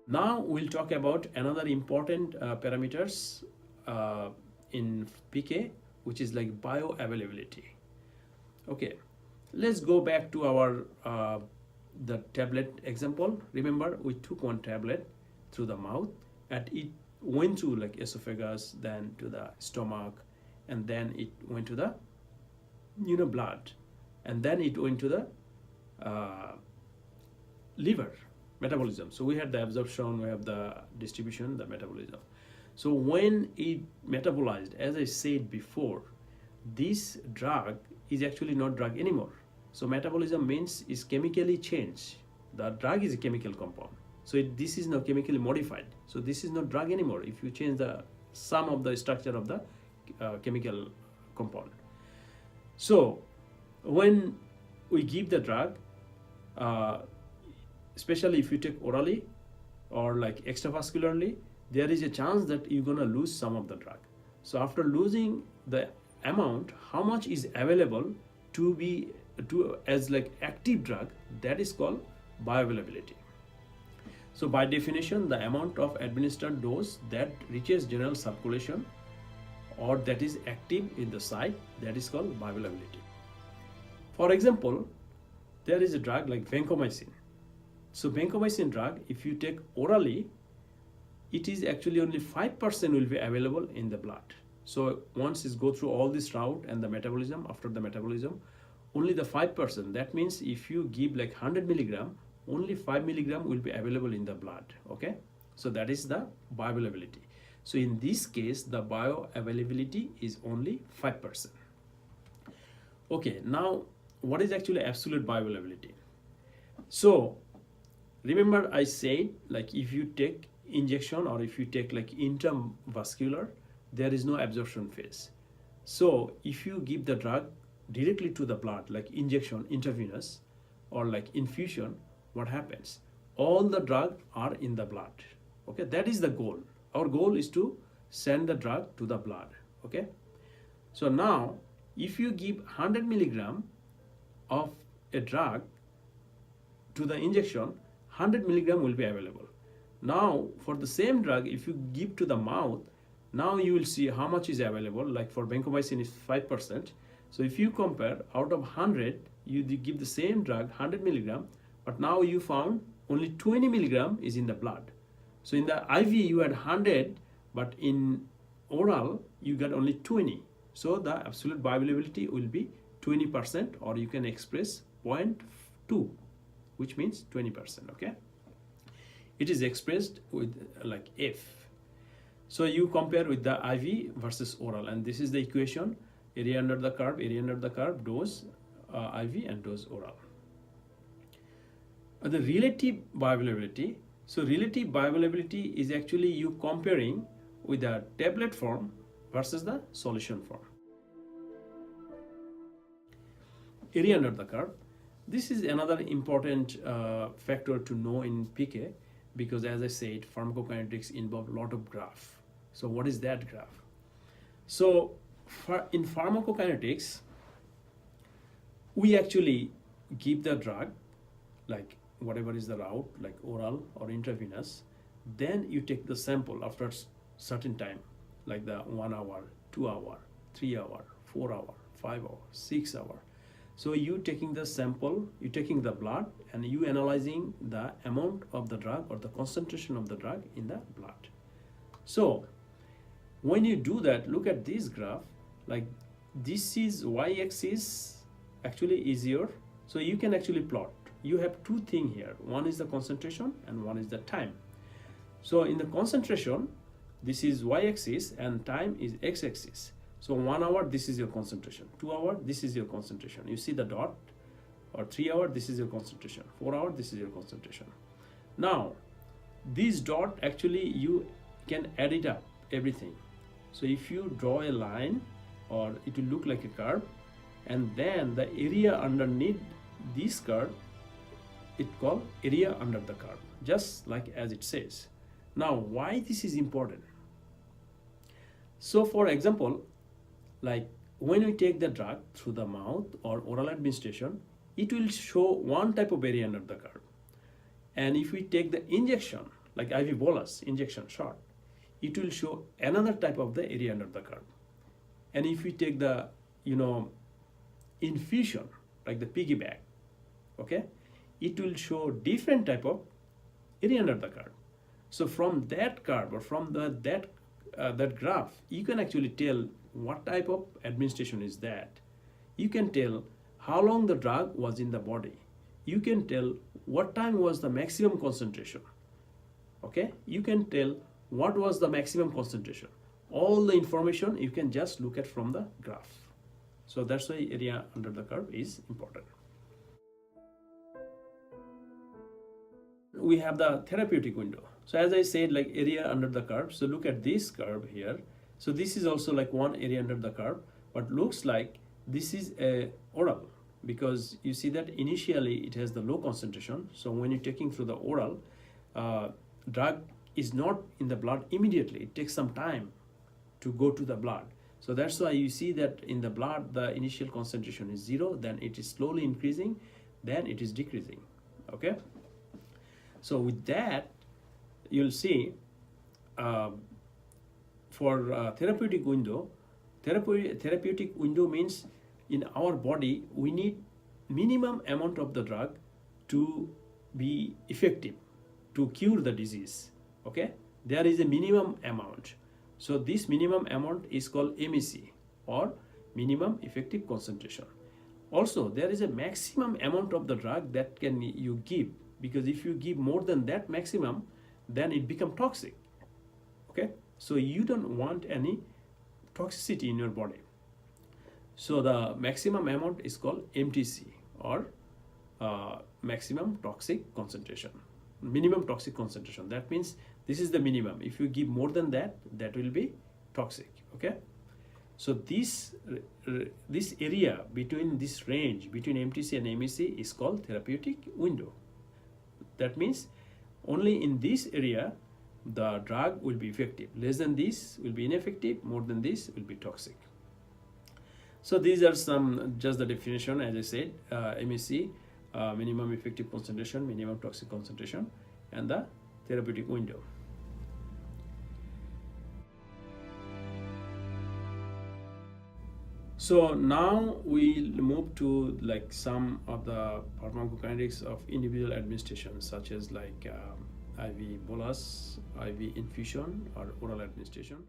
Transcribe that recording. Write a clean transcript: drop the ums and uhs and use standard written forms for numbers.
Now we'll talk about another important parameters in PK, which is like bioavailability. Okay, let's go back to our the tablet example. Remember, we took one tablet through the mouth, and it went to like esophagus, then to the stomach, and then it went to the blood, and then it went to the liver, metabolism. So we had the absorption, we have the distribution, the metabolism. So when it metabolized, as I said before, this drug is actually not drug anymore. So metabolism means is chemically changed. The drug is a chemical compound. So this is now chemically modified. So this is not drug anymore if you change the sum of the structure of the chemical compound. So when we give the drug, especially if you take orally or like extravascularly, there is a chance that you're gonna lose some of the drug. So after losing the amount, how much is available as like active drug, that is called bioavailability. So by definition, the amount of administered dose that reaches general circulation or that is active in the site, that is called bioavailability. For example, there is a drug like vancomycin. So vancomycin drug, if you take orally, it is actually only 5% will be available in the blood. So once it go through all this route and the metabolism, after the metabolism, only the 5%. That means if you give like 100 milligram, only 5 milligram will be available in the blood. Okay, so that is the bioavailability. So in this case, the bioavailability is only 5%. Okay, now what is actually absolute bioavailability? So remember I said, like if you take injection or if you take like intravascular, there is no absorption phase. So if you give the drug directly to the blood, like injection, intravenous, or like infusion, what happens? All the drug are in the blood. Okay, that is the goal. Our goal is to send the drug to the blood. Okay, so now if you give 100 milligram of a drug to the injection, 100 milligram will be available. Now for the same drug, if you give to the mouth, now you will see how much is available. Like for vancomycin is 5%. So if you compare, out of 100, you give the same drug 100 milligram, but now you found only 20 milligram is in the blood. So in the IV you had 100, but in oral you got only 20. So the absolute bioavailability will be 20%, or you can express 0.2, which means 20%. Okay, it is expressed with like F. So you compare with the IV versus oral, and this is the equation: area under the curve, dose IV and dose oral. The relative bioavailability. So relative bioavailability is actually you comparing with the tablet form versus the solution form. Area under the curve. This is another important factor to know in PK, because as I said, pharmacokinetics involve a lot of graph. So what is that graph? So in pharmacokinetics, we actually give the drug, like whatever is the route, like oral or intravenous, then you take the sample after certain time, like the 1 hour, 2 hour, 3 hour, 4 hour, 5 hour, 6 hour. So you taking the sample, you taking the blood, and you analyzing the amount of the drug or the concentration of the drug in the blood. So when you do that, look at this graph, like this is y-axis, actually easier. So you can actually plot. You have two things here. One is the concentration and one is the time. So in the concentration, this is y-axis and time is x-axis. So 1 hour, this is your concentration. 2 hour, this is your concentration. You see the dot, or 3 hour, this is your concentration. 4 hour, this is your concentration. Now, this dot actually you can add it up, everything. So if you draw a line, or it will look like a curve, and then the area underneath this curve, it called area under the curve, just like as it says. Now, why this is important? So for example, like when we take the drug through the mouth or oral administration, it will show one type of area under the curve. And if we take the injection, like IV bolus injection shot, it will show another type of the area under the curve. And if we take the, infusion, like the piggyback, okay, it will show different type of area under the curve. So from that curve or from that graph, you can actually tell what type of administration is that. You can tell how long the drug was in the body. You can tell what time was the maximum concentration. Okay, you can tell what was the maximum concentration. All the information you can just look at from the graph. So that's why area under the curve is important. We have the therapeutic window. So as I said, like area under the curve. So look at this curve here. So this is also like one area under the curve, but looks like this is a oral, because you see that initially it has the low concentration. So when you're taking through the oral, drug is not in the blood immediately. It takes some time to go to the blood. So that's why you see that in the blood, the initial concentration is 0, then it is slowly increasing, then it is decreasing, okay? So with that, you'll see for therapeutic window, therapeutic window means in our body, we need minimum amount of the drug to be effective, to cure the disease, okay? There is a minimum amount. So this minimum amount is called MEC, or minimum effective concentration. Also, there is a maximum amount of the drug that can you give, because if you give more than that maximum, then it becomes toxic, okay? So you don't want any toxicity in your body. So the maximum amount is called MTC, or maximum toxic concentration, minimum toxic concentration. That means this is the minimum. If you give more than that, that will be toxic, okay? So this area between this range between MTC and MEC is called therapeutic window. That means only in this area the drug will be effective. Less than this will be ineffective, more than this will be toxic. So these are some, just the definition, as I said, MEC, minimum effective concentration, minimum toxic concentration, and the therapeutic window. So now we'll move to like some of the pharmacokinetics of individual administration, such as like IV bolus, IV infusion, or oral administration.